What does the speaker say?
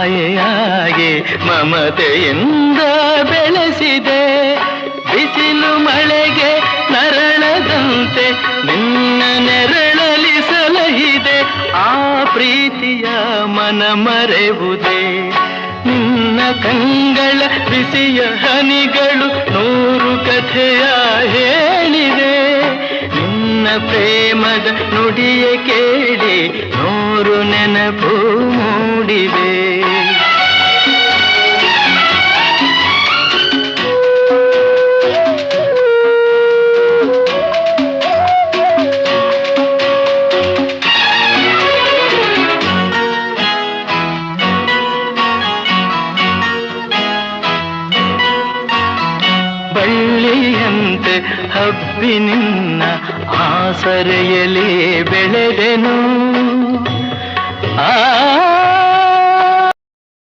ಮಾಯೆಯಾಗಿ ಮಮತೆಯಿಂದ ಬೆಳೆಸಿದೆ. ಬಿಸಿಲು ಮಳೆಗೆ ನರಳದಂತೆ ನಿನ್ನ ನೆರಳಲಿ ಸಲಹಿದೆ. ಆ ಪ್ರೀತಿಯ ಮನ ಮರೆವುದೇ. ನಿನ್ನ ಕಂಗಳ ಬಿಸಿಯ ಹನಿಗಳು 100 ಕಥೆಯ ಹೇಳಿವೆ. ನಿನ್ನ ಪ್ರೇಮದ ನುಡಿಯ ಕೇಳಿ 100 ನೆನಪು ಮೂಡಿವೆ. ಬಳ್ಳಿಯಂತೆ ಹಬ್ಬಿ ನಿನ್ನ ಆಸರೆಯಲ್ಲಿ ಬೆಳೆದೆನು. ಆ